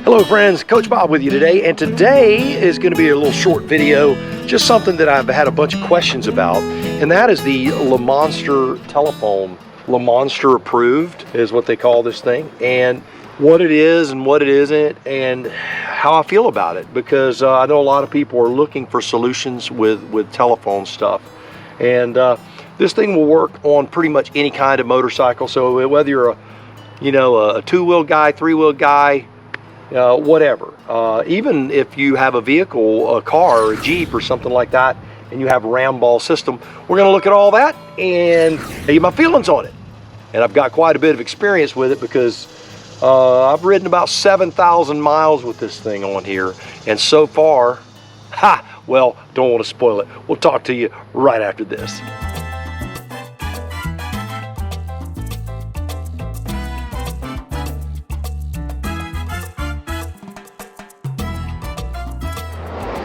Hello friends, Coach Bob with you today, and today is going to be a little short video, just something that I've had a bunch of questions about, and that is the Lamonster telephone. Lamonster Approved is what they call this thing, and what it is and what it isn't, and how I feel about it, because I know a lot of people are looking for solutions with telephone stuff, and this thing will work on pretty much any kind of motorcycle. So whether you're a two-wheel guy, three-wheel guy, whatever. Even if you have a vehicle, a car, or a Jeep or something like that, and you have a ram ball system, we're going to look at all that and tell you my feelings on it. And I've got quite a bit of experience with it because I've ridden about 7,000 miles with this thing on here. And so far, well, don't want to spoil it. We'll talk to you right after this.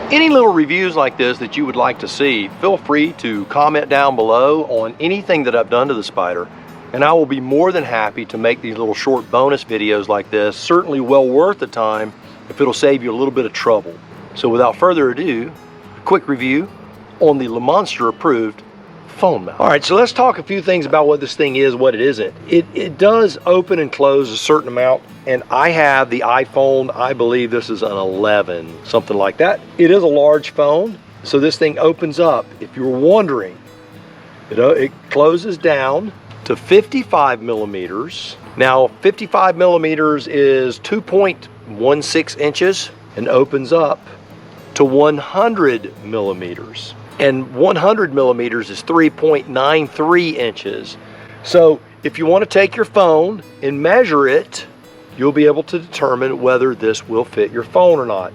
Any little reviews like this that you would like to see, feel free to comment down below on anything that I've done to the Spyder, and I will be more than happy to make these little short bonus videos like this. Certainly well worth the time if it'll save you a little bit of trouble. So without further ado, a quick review on the Lamonster Approved phone mount. All right, so let's talk a few things about what this thing is, what it isn't. It does open and close a certain amount, and I have the iPhone, I believe this is an 11, something like that. It is a large phone, so this thing opens up. If you're wondering, it closes down to 55 millimeters. Now, 55 millimeters is 2.16 inches and opens up to 100 millimeters. And 100 millimeters is 3.93 inches. So if you want to take your phone and measure it, you'll be able to determine whether this will fit your phone or not.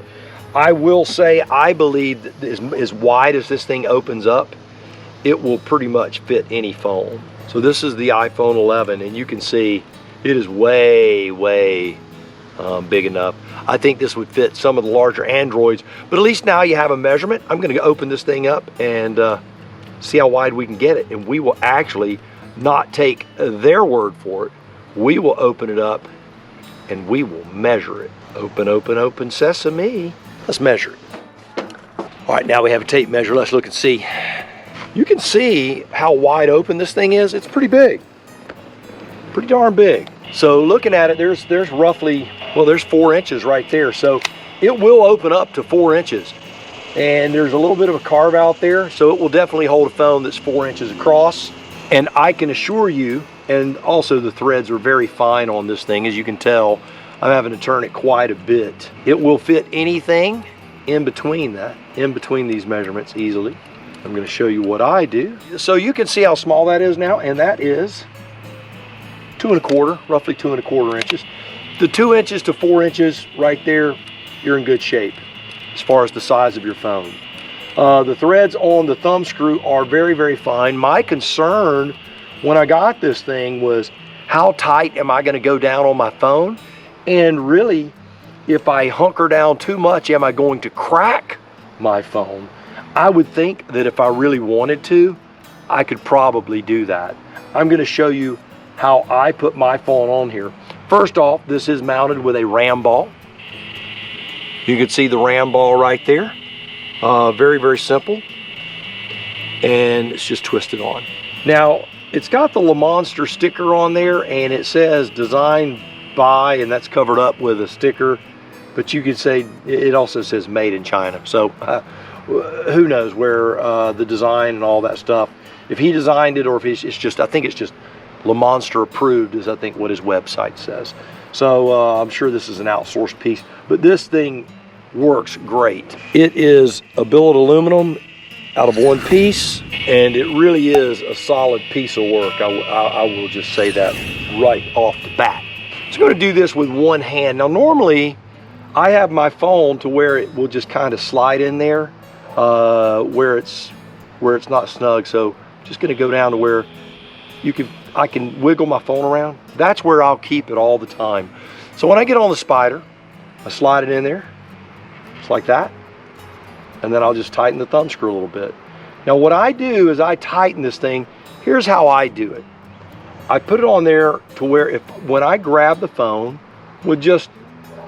I will say, I believe that as wide as this thing opens up, it will pretty much fit any phone. So this is the iPhone 11, and you can see it is way big enough. I think this would fit some of the larger Androids, but at least now you have a measurement. I'm going to open this thing up and see how wide we can get it, and we will actually not take their word for it. We will open it up and we will measure it. Open, open, open, sesame. Let's measure it. All right, now we have a tape measure. Let's look and see. You can see how wide open this thing is. It's pretty big, pretty darn big. So looking at it, there's roughly, well, there's 4 inches right there. So it will open up to 4 inches. And there's a little bit of a carve out there. So it will definitely hold a phone that's 4 inches across. And I can assure you, and also the threads are very fine on this thing. As you can tell, I'm having to turn it quite a bit. It will fit anything in between that, in between these measurements easily. I'm going to show you what I do. So you can see how small that is now, and that is 2 1/4, roughly 2 1/4 inches. The 2 inches to 4 inches right there, you're in good shape as far as the size of your phone. The threads on the thumb screw are very fine. My concern when I got this thing was, how tight am I going to go down on my phone? And really, if I hunker down too much, am I going to crack my phone? I would think that if I really wanted to, I could probably do that. I'm going to show you how I put my phone on here. First off, this is mounted with a ram ball. You can see the ram ball right there. Very simple. And it's just twisted on. Now, it's got the Lamonster sticker on there, and it says designed by, and that's covered up with a sticker. But you could say, it also says made in China. So who knows where the design and all that stuff, if he designed it or if it's just, I think it's just Lamonster Approved is I think what his website says. So I'm sure this is an outsourced piece, but this thing works great. It is a billet aluminum out of one piece, and it really is a solid piece of work. I will just say that right off the bat. So I'm going to do this with one hand. Now normally I have my phone to where it will just kind of slide in there where it's not snug. So I'm just going to go down to where I can wiggle my phone around. That's where I'll keep it all the time. So when I get on the Spyder, I slide it in there, just like that, and then I'll just tighten the thumb screw a little bit. Now what I do is I tighten this thing. Here's how I do it. I put it on there to where when I grab the phone with just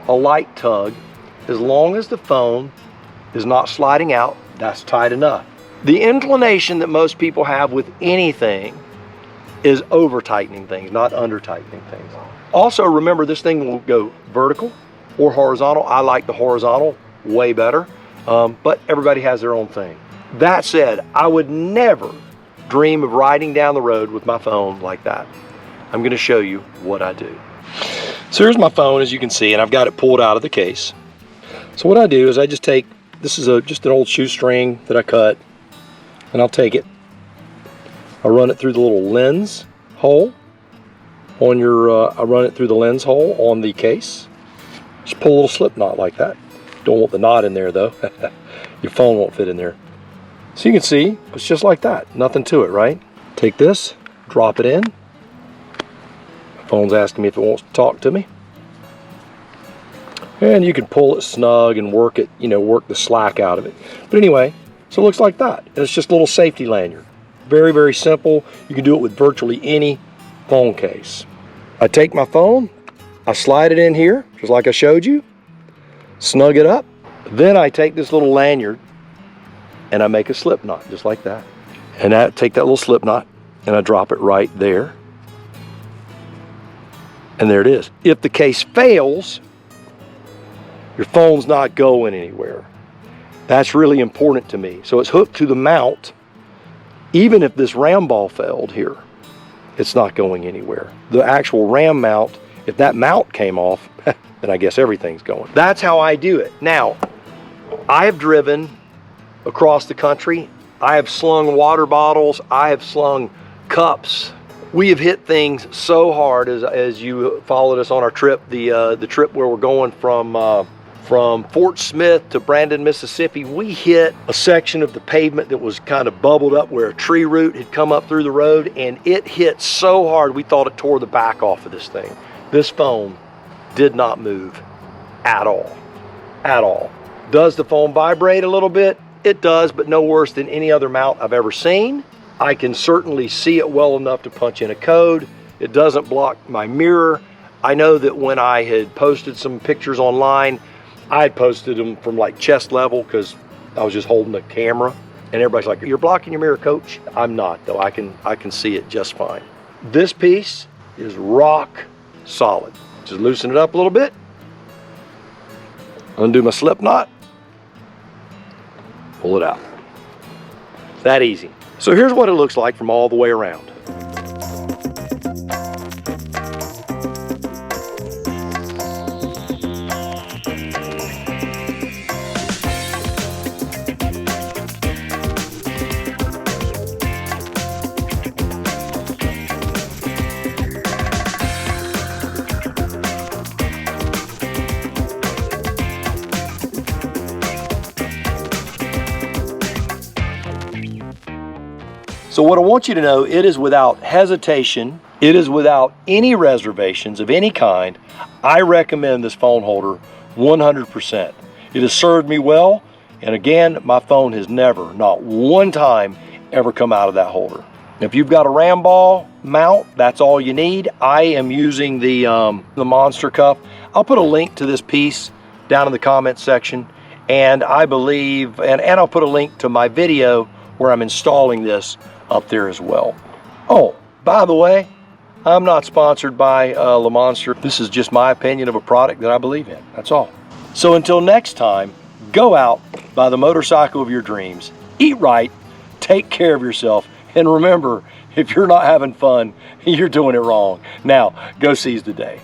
a light tug. As long as the phone is not sliding out, that's tight enough. The inclination that most people have with anything is over tightening things, not under tightening things. Also remember, this thing will go vertical or horizontal. I like the horizontal way better, but everybody has their own thing. That said, I would never dream of riding down the road with my phone like that. I'm gonna show you what I do. So here's my phone, as you can see, and I've got it pulled out of the case. So what I do is I just take, this is just an old shoestring that I cut, and I'll take it, I run it through the little lens hole on your, I run it through the lens hole on the case. Just pull a little slip knot like that. Don't want the knot in there though. Your phone won't fit in there. So you can see, it's just like that. Nothing to it, right? Take this, drop it in. My phone's asking me if it wants to talk to me. And you can pull it snug and work it, you know, work the slack out of it. But anyway, so it looks like that. And it's just a little safety lanyard. Very, very simple. You can do it with virtually any phone case. I take my phone, I slide it in here, just like I showed you, snug it up. Then I take this little lanyard and I make a slip knot, just like that. And I take that little slip knot and I drop it right there. And there it is. If the case fails, your phone's not going anywhere. That's really important to me. So it's hooked to the mount. Even if this RAM ball failed here, it's not going anywhere. The actual RAM mount, if that mount came off, then I guess everything's going. That's how I do it. Now, I have driven across the country. I have slung water bottles. I have slung cups. We have hit things so hard, as you followed us on our trip, the trip where we're going from Fort Smith to Brandon, Mississippi. We hit a section of the pavement that was kind of bubbled up where a tree root had come up through the road, and it hit so hard we thought it tore the back off of this thing. This phone did not move at all, at all. Does the phone vibrate a little bit? It does, but no worse than any other mount I've ever seen. I can certainly see it well enough to punch in a code. It doesn't block my mirror. I know that when I had posted some pictures online, I had posted them from like chest level because I was just holding the camera, and everybody's like, "You're blocking your mirror, coach." I'm not, though. I can see it just fine. This piece is rock solid. Just loosen it up a little bit. Undo my slip knot. Pull it out. That easy. So here's what it looks like from all the way around. So what I want you to know, it is without hesitation, it is without any reservations of any kind. I recommend this phone holder 100%. It has served me well, and again, my phone has never, not one time, ever come out of that holder. If you've got a RAM ball mount, that's all you need. I am using the Monster cuff. I'll put a link to this piece down in the comments section, and I believe, and I'll put a link to my video where I'm installing this up there as well. Oh, by the way, I'm not sponsored by Lamonster. This is just my opinion of a product that I believe in. That's all. So until next time, go out, buy the motorcycle of your dreams, eat right, take care of yourself, and remember, if you're not having fun, you're doing it wrong. Now, go seize the day.